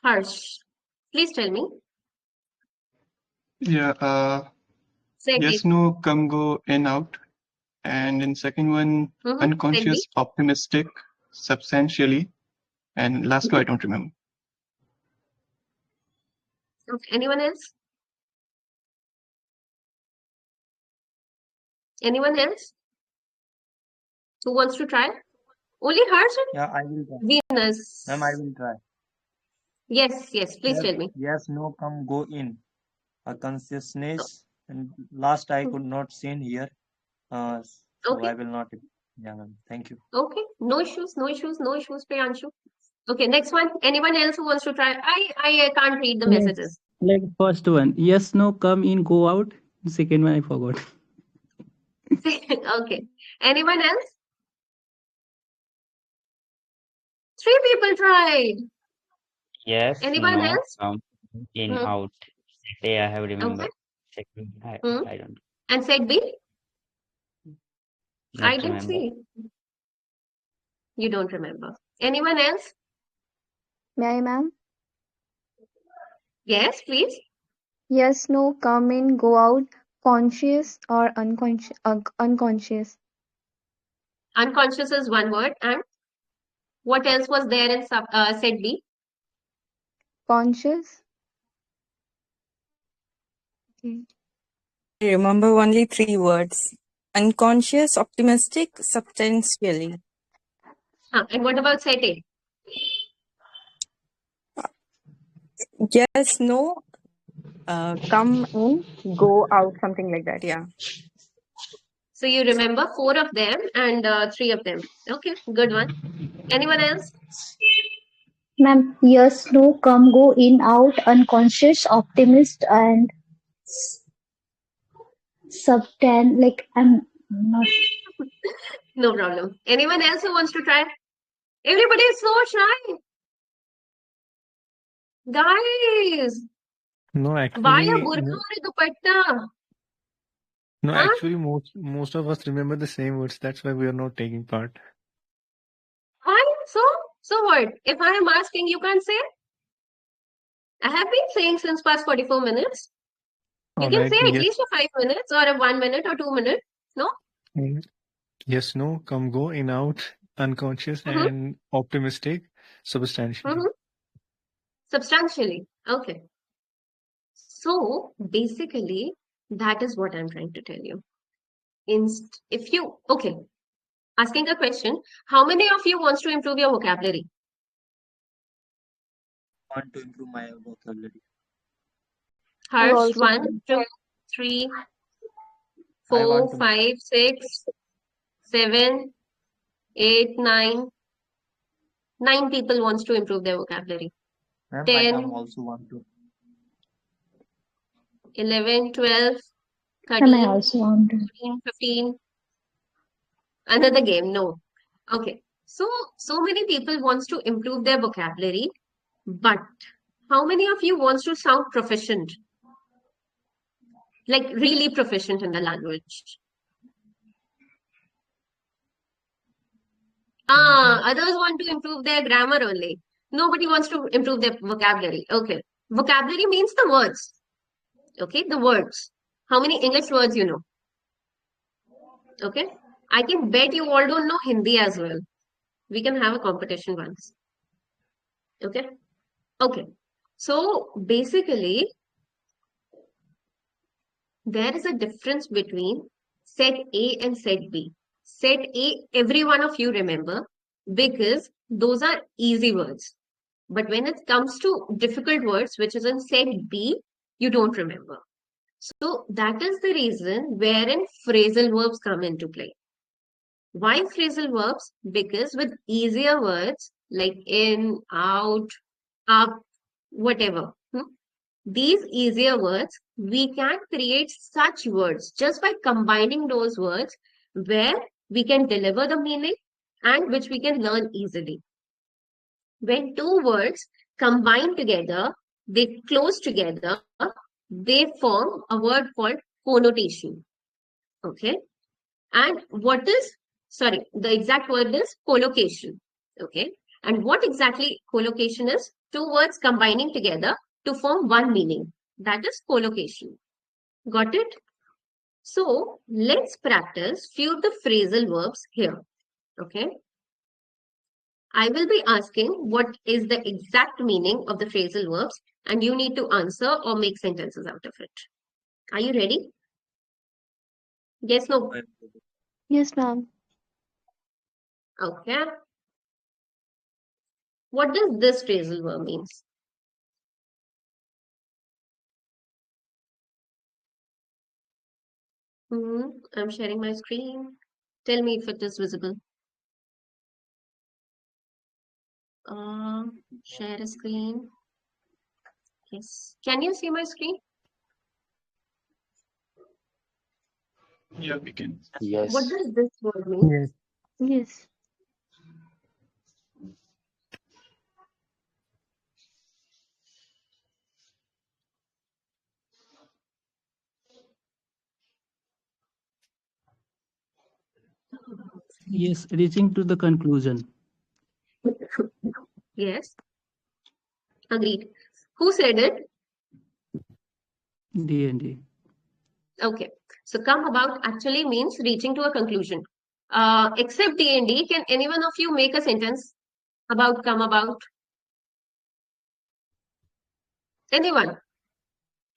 Speaker 1: Harsh. Please tell me.
Speaker 3: Yeah,
Speaker 1: Say
Speaker 3: yes,
Speaker 1: again.
Speaker 3: no, come, go, in, out. And in second one,
Speaker 1: Tell me.
Speaker 3: unconscious, optimistic, substantially. And last two, I don't remember.
Speaker 1: Okay. Anyone else? Anyone else who wants to try? Only Harsh
Speaker 10: Yeah, I will try.
Speaker 1: and Venus.
Speaker 10: Ma'am, I will try.
Speaker 1: Yes, please
Speaker 10: Yes,
Speaker 1: tell me.
Speaker 10: yes, no, come, go in. A consciousness. And last I could not see in here. So
Speaker 1: Okay.
Speaker 10: I will not. Yeah, ma'am. Thank you.
Speaker 1: Okay. No issues, Priyanshu. Okay, next one. Anyone else who wants to try? I can't read the messages.
Speaker 6: Like first one, yes, no, come in, go out. Second one, I forgot.
Speaker 1: Okay. Anyone else? 3 people tried.
Speaker 9: Yes,
Speaker 1: Anyone
Speaker 9: no,
Speaker 1: else?
Speaker 9: come in, out. Say I have remembered.
Speaker 1: Okay.
Speaker 9: Second, I don't
Speaker 1: And said B? I
Speaker 9: not
Speaker 1: didn't
Speaker 9: remember.
Speaker 1: see. You don't remember. Anyone else?
Speaker 2: May I, ma'am?
Speaker 1: Yes, please.
Speaker 2: Yes, no, come in, go out, conscious or unconscious. Unconscious.
Speaker 1: Unconscious is one word. And what else was there in said B?
Speaker 2: Conscious. Okay.
Speaker 4: I remember only 3 words. Unconscious, optimistic, substantially.
Speaker 1: And what about said A?
Speaker 4: Yes, no, come in, go out, something like that. Yeah.
Speaker 1: So you remember 4 of them and 3 of them. Okay, good one. Anyone else?
Speaker 12: Ma'am, yes, no, come, go, in, out, unconscious, optimist, and subtan. Like I'm not.
Speaker 1: No problem. Anyone else who wants to try? Everybody is so shy. Guys,
Speaker 8: No,
Speaker 1: why a
Speaker 8: actually,
Speaker 1: burqa or a dupatta?
Speaker 8: no,
Speaker 1: Huh?
Speaker 8: actually, most of us remember the same words. That's why we are not taking part.
Speaker 1: Why? So what? If I am asking, you can't say? I have been saying since past 44 minutes. You
Speaker 8: All
Speaker 1: can
Speaker 8: right.
Speaker 1: say at
Speaker 8: Yes.
Speaker 1: least a 5 minutes or a 1 minute or 2 minutes. No?
Speaker 8: Mm. Yes, no, come, go, in, out, unconscious,
Speaker 1: Mm-hmm.
Speaker 8: and optimistic, substantially.
Speaker 1: Mm-hmm. Substantially. Okay. So basically, that is what I'm trying to tell you. If you, okay, asking a question, how many of you wants to improve your vocabulary?
Speaker 10: Want to improve my vocabulary.
Speaker 2: I
Speaker 1: Harsh,
Speaker 2: also
Speaker 1: 1,
Speaker 2: want.
Speaker 1: 2, 3,
Speaker 10: I
Speaker 1: 4,
Speaker 10: want to.
Speaker 1: 5, 6, 7, 8, 9. 9 people wants to improve their vocabulary.
Speaker 10: Ma'am,
Speaker 1: 10,
Speaker 10: I also want to.
Speaker 1: 11, 12,
Speaker 12: Ma'am, I
Speaker 1: 13,
Speaker 12: also want to.
Speaker 1: 14, 15. Another game, no. Okay. So many people wants to improve their vocabulary, but how many of you wants to sound proficient? Like really proficient in the language? Others want to improve their grammar only. Nobody wants to improve their vocabulary. Okay. Vocabulary means the words. Okay, the words. How many English words you know? Okay. I can bet you all don't know Hindi as well. We can have a competition once. Okay. Okay. So basically, there is a difference between set A and set B. Set A, every one of you remember, because those are easy words. But when it comes to difficult words, which is in set B, you don't remember. So that is the reason wherein phrasal verbs come into play. Why phrasal verbs? Because with easier words like in, out, up, whatever, these easier words, we can create such words just by combining those words where we can deliver the meaning and which we can learn easily. When 2 words combine together, they close together, they form a word called connotation. Okay. And the exact word is collocation. Okay. And what exactly collocation is? 2 words combining together to form one meaning. That is collocation. Got it? So let's practice few of the phrasal verbs here. Okay. I will be asking what is the exact meaning of the phrasal verbs, and you need to answer or make sentences out of it. Are you ready? Yes, no?
Speaker 2: Yes, ma'am.
Speaker 1: Okay. What does this phrasal verb means? I'm sharing my screen. Tell me if it is visible. Share a screen. Yes. Can you see my screen?
Speaker 3: Yeah, we can.
Speaker 1: What
Speaker 11: Yes.
Speaker 1: does this word mean?
Speaker 8: Yes.
Speaker 2: Yes.
Speaker 6: Yes, reaching to the conclusion.
Speaker 1: Yes. Agreed. Who said it?
Speaker 6: D&D.
Speaker 1: Okay. So come about actually means reaching to a conclusion. Except D&D, can any one of you make a sentence about come about? Anyone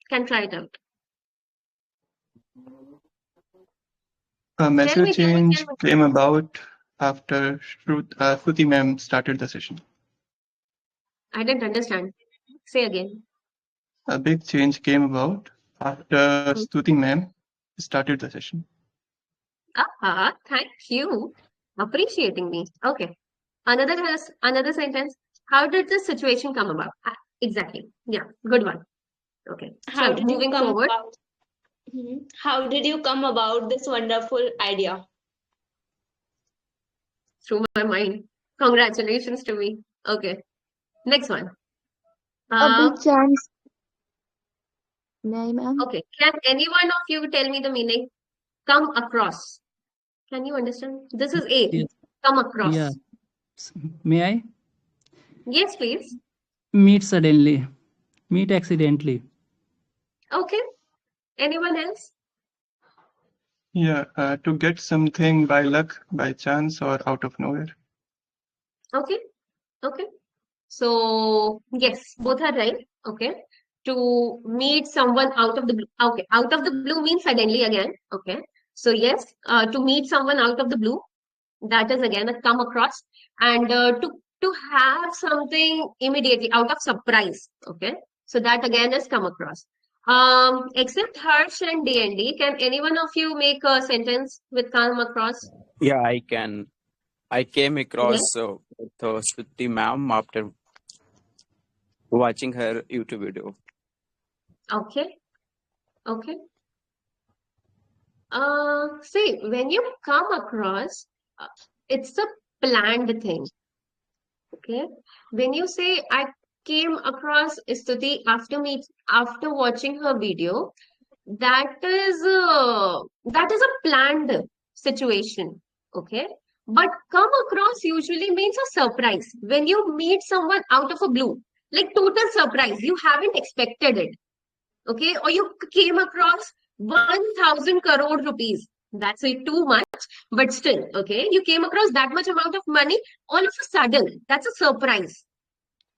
Speaker 1: can try it out.
Speaker 3: A
Speaker 1: Tell me,
Speaker 3: message
Speaker 1: tell me, tell
Speaker 3: change
Speaker 1: me.
Speaker 3: came about after Shruti ma'am started the session.
Speaker 1: I didn't understand. Say again.
Speaker 3: A big change came about after Stuti ma'am started the session.
Speaker 1: Thank you. Appreciating me. Okay. Another sentence. How did this situation come about? Exactly. Yeah, good one. Okay.
Speaker 5: How
Speaker 1: So
Speaker 5: did you
Speaker 1: moving
Speaker 5: come
Speaker 1: forward.
Speaker 5: about? How did you come about this wonderful idea?
Speaker 1: Through my mind. Congratulations to me. Okay. Next one.
Speaker 2: A big chance. May I, ma'am?
Speaker 1: Okay. Can any one of you tell me the meaning? Come across. Can you understand? This is A.
Speaker 6: Yes.
Speaker 1: Come
Speaker 6: Yeah.
Speaker 1: across.
Speaker 6: May I?
Speaker 1: Yes, please.
Speaker 6: Meet suddenly. Meet accidentally.
Speaker 1: Okay. Anyone else?
Speaker 3: Yeah, to get something by luck, by chance, or out of nowhere.
Speaker 1: Okay. Okay. So, yes, both are right. Okay. To meet someone out of the blue. Okay. Out of the blue means suddenly again. Okay. So, yes, to meet someone out of the blue, that is again a come across. And to have something immediately out of surprise. Okay. So, that again is come across. Except Harsh and D&D, can any one of you make a sentence with come across?
Speaker 11: Yeah, I can. I came
Speaker 1: Yes.
Speaker 11: across with Stuti ma'am after watching her YouTube video.
Speaker 1: Okay. Okay. See, when you come across, it's a planned thing. Okay. When you say I came across Stuti after watching her video, that is a planned situation. Okay. But come across usually means a surprise. When you meet someone out of a blue, like total surprise, you haven't expected it. Okay, or you came across 1,000 crore rupees. That's too much, but still, okay, you came across that much amount of money all of a sudden. That's a surprise.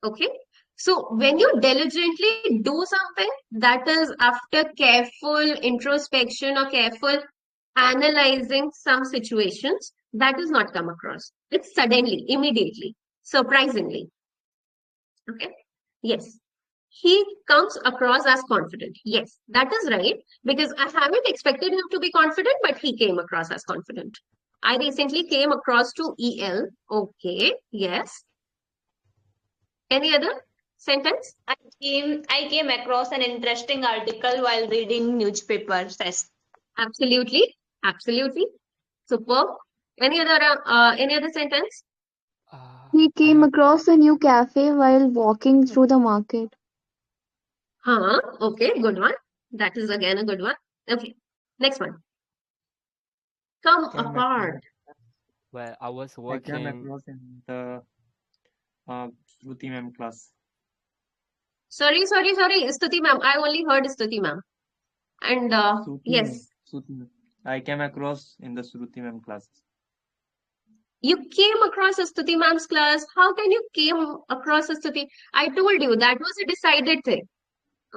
Speaker 1: Okay, so when you diligently do something, that is after careful introspection or careful analyzing some situations, that is not come across. It's suddenly, immediately, surprisingly. Okay, yes. He comes across as confident. Yes, that is right. Because I haven't expected him to be confident, but he came across as confident. I recently came across to EL. Okay, yes. Any other sentence?
Speaker 5: I came across an interesting article while reading newspaper. Says.
Speaker 1: Absolutely. Absolutely. Superb. Any other sentence?
Speaker 2: He came across a new cafe while walking through the market.
Speaker 1: Okay, good one. That is again a good one. Okay, next one. Come
Speaker 10: Came
Speaker 1: apart.
Speaker 13: Well, I was
Speaker 10: I came
Speaker 13: watching.
Speaker 10: across in the Shruti ma'am class.
Speaker 1: Sorry. Stuti ma'am. I only heard Stuti ma'am. And
Speaker 10: Shruti ma'am.
Speaker 1: yes,
Speaker 10: Shruti ma'am. I came across in the Shruti ma'am classes.
Speaker 1: You came across a Stuti ma'am's class. How can you came across a Stuti? I told you that was a decided thing.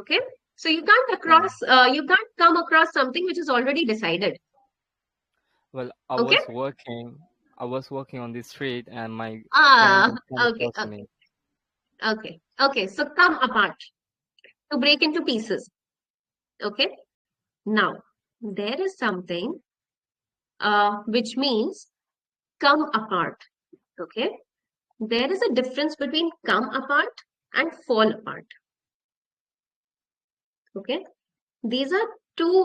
Speaker 1: Okay, so you can't come across something which is already decided.
Speaker 13: Well, I
Speaker 1: Okay.
Speaker 13: was walking on the street and my friend
Speaker 1: Ah,
Speaker 13: just came
Speaker 1: okay,
Speaker 13: across me.
Speaker 1: okay. So come apart to break into pieces. Okay. Now there is something which means come apart. Okay. There is a difference between come apart and fall apart. Okay. These are two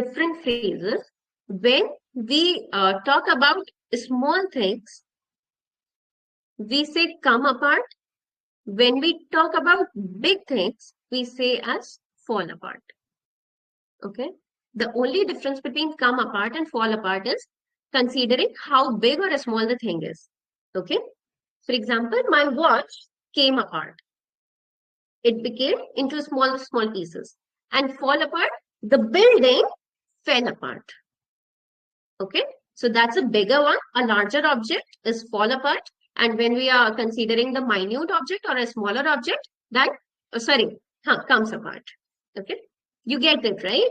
Speaker 1: different phases. When we talk about small things, we say come apart. When we talk about big things, we say as fall apart. Okay. The only difference between come apart and fall apart is considering how big or small the thing is. Okay. For example, my watch came apart. It became into small pieces. And fall apart, the building fell apart. Okay. So that's a bigger one. A larger object is fall apart. And when we are considering the minute object or a smaller object, that, comes apart. Okay. You get it, right?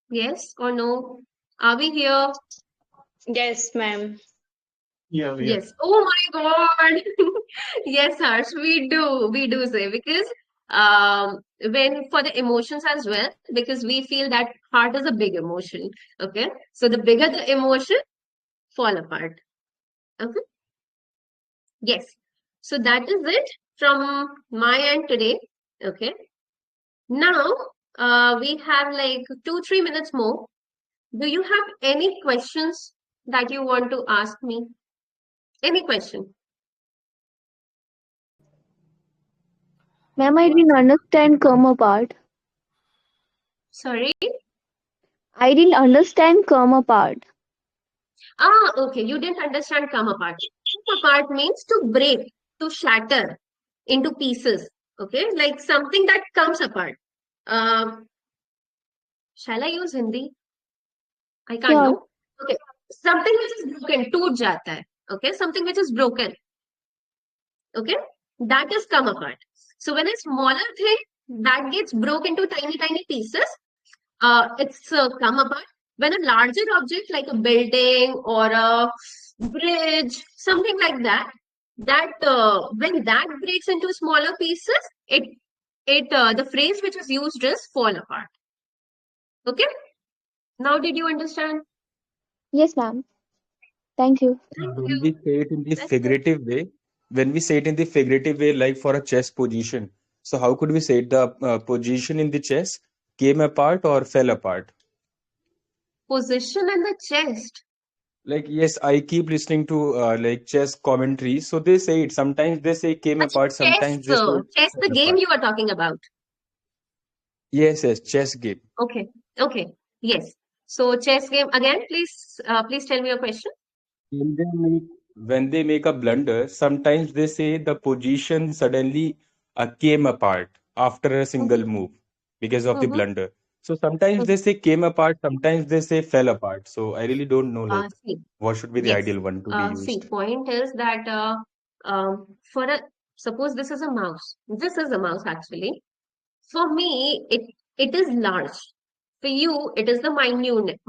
Speaker 1: Yes or no? Are we here?
Speaker 5: Yes, ma'am.
Speaker 3: Yeah, we are.
Speaker 1: Yes. Oh my God. Yes, Harsh, we do say because when for the emotions as well, because we feel that heart is a big emotion. Okay. So the bigger the emotion, fall apart. Okay. Yes. So that is it from my end today. Okay. Now we have like 2-3 minutes more. Do you have any questions that you want to ask me? Any question?
Speaker 2: Ma'am, I didn't understand come apart.
Speaker 1: Sorry?
Speaker 2: I didn't understand come apart.
Speaker 1: Ah, okay. You didn't understand come apart. Come apart means to break, to shatter into pieces. Okay, like something that comes apart. Um, shall I use Hindi? I can't
Speaker 2: Sure.
Speaker 1: know. Okay, something which is broken, टूट जाता है. Okay, something which is broken. Okay, that is come apart. So when a smaller thing that gets broke into tiny pieces, it's come apart. When a larger object like a building or a bridge, something like that, when that breaks into smaller pieces, the phrase which is used is fall apart. Okay. Now did you understand?
Speaker 2: Yes, ma'am. Thank you.
Speaker 1: Thank
Speaker 14: When we
Speaker 1: you.
Speaker 14: say it in the
Speaker 1: That's it.
Speaker 14: figurative way, when we say it in the figurative way, like for a chess position, so how could we say it? The position in the chess came apart or fell apart?
Speaker 1: Position in the chest.
Speaker 14: Like, yes, I keep listening to like chess commentary. So they say it. Sometimes they say came apart,
Speaker 1: Chess,
Speaker 14: sometimes they say
Speaker 1: chess, the
Speaker 14: fell
Speaker 1: game
Speaker 14: apart.
Speaker 1: you are talking about.
Speaker 14: Yes, chess game.
Speaker 1: Okay. Okay. Yes. So chess game again. Please tell me your question.
Speaker 14: When they make when they make a blunder, sometimes they say the position suddenly came apart after a single
Speaker 1: Mm-hmm.
Speaker 14: move because of the
Speaker 1: Mm-hmm.
Speaker 14: blunder. So sometimes they say came apart, sometimes they say fell apart. So I really don't know like
Speaker 1: See,
Speaker 14: what should be the
Speaker 1: yes.
Speaker 14: ideal one to be
Speaker 1: See,
Speaker 14: used.
Speaker 1: point is that for a suppose this is a mouse. This is a mouse actually. For me, it is large. For you, it is the minute.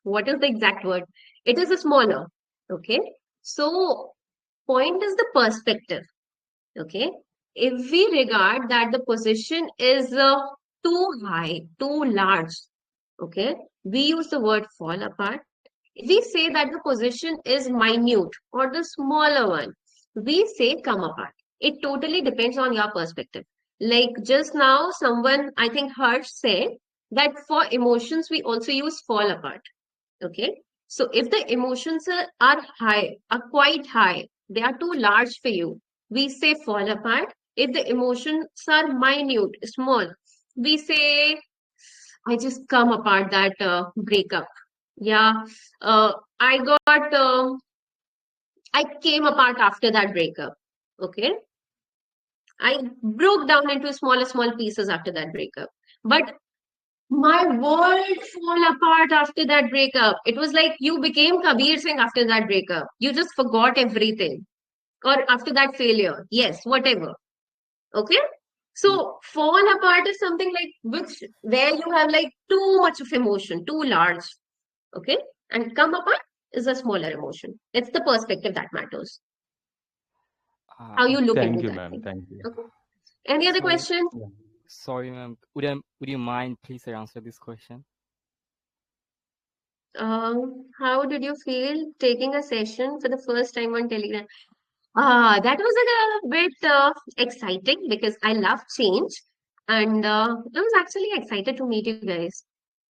Speaker 1: What is the exact word? It is a smaller. Okay. So point is the perspective. Okay. If we regard that the position is too high, too large, okay, we use the word fall apart. If we say that the position is minute or the smaller one, we say come apart. It totally depends on your perspective. Like just now, someone, I think Harsh said that for emotions, we also use fall apart. Okay. So if the emotions are quite high, they are too large for you, we say fall apart. If the emotions are minute, small, we say I just come apart that breakup. Yeah, I got, I came apart after that breakup. Okay, I broke down into small pieces after that breakup. But My world fell apart after that breakup. It was like you became Kabir Singh after that breakup. You just forgot everything. Or after that failure. Yes, whatever. Okay? So fall apart is something like where you have like too much of emotion, too large. Okay? And come apart is a smaller emotion. It's the perspective that matters. How you look
Speaker 14: Thank
Speaker 1: into
Speaker 14: you,
Speaker 1: that
Speaker 14: ma'am.
Speaker 1: thing.
Speaker 14: Thank you.
Speaker 1: Okay. Any other
Speaker 13: So,
Speaker 1: question?
Speaker 14: Yeah.
Speaker 13: sorry, ma'am. Would you mind please answer this question?
Speaker 1: How did you feel taking a session for the first time on Telegram? That was a bit exciting because I love change, and I was actually excited to meet you guys.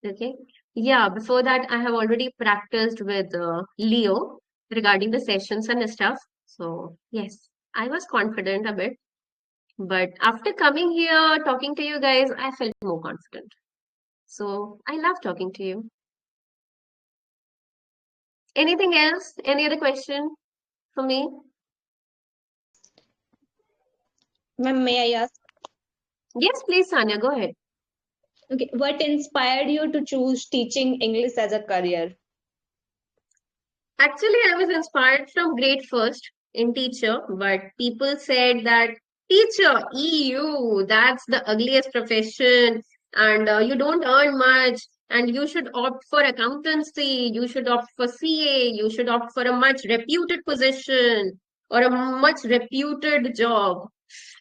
Speaker 1: Okay, yeah. Before that, I have already practiced with Leo regarding the sessions and stuff. So yes, I was confident a bit, but after coming here, talking to you guys, I felt more confident. So I love talking to you. Anything else? Any other question for me?
Speaker 5: Ma'am, may I ask?
Speaker 1: Yes, please, Sanya, go ahead.
Speaker 5: Okay, what inspired you to choose teaching English as a career?
Speaker 1: Actually, I was inspired from grade first in teacher, but people said that teacher, EU, that's the ugliest profession, and you don't earn much, and you should opt for accountancy, you should opt for CA, you should opt for a much reputed position or a much reputed job.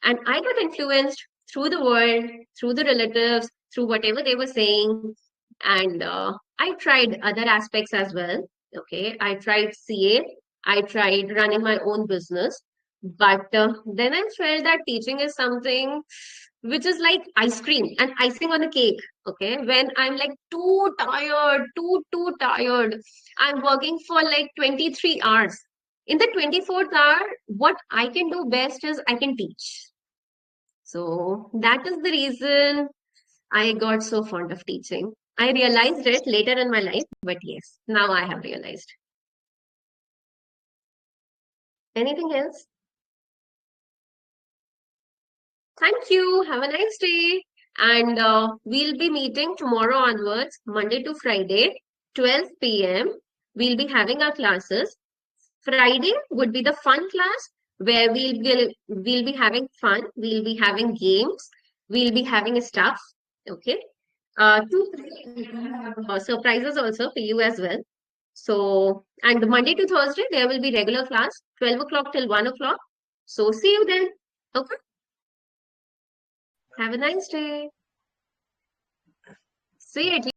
Speaker 1: And I got influenced through the world, through the relatives, through whatever they were saying. And I tried other aspects as well. Okay, I tried CA, I tried running my own business. But then I felt that teaching is something which is like ice cream and icing on the cake. Okay, when I'm like too tired, I'm working for like 23 hours. In the 24th hour, what I can do best is I can teach. So that is the reason I got so fond of teaching. I realized it later in my life, but yes, now I have realized. Anything else? Thank you. Have a nice day. And we'll be meeting tomorrow onwards, Monday to Friday, 12 p.m. We'll be having our classes. Friday would be the fun class where we'll be having fun. We'll be having games. We'll be having stuff. Okay. Two surprises also for you as well. So, and Monday to Thursday, there will be regular class, 12 o'clock till 1 o'clock. So, see you then. Okay. Have a nice day. See you.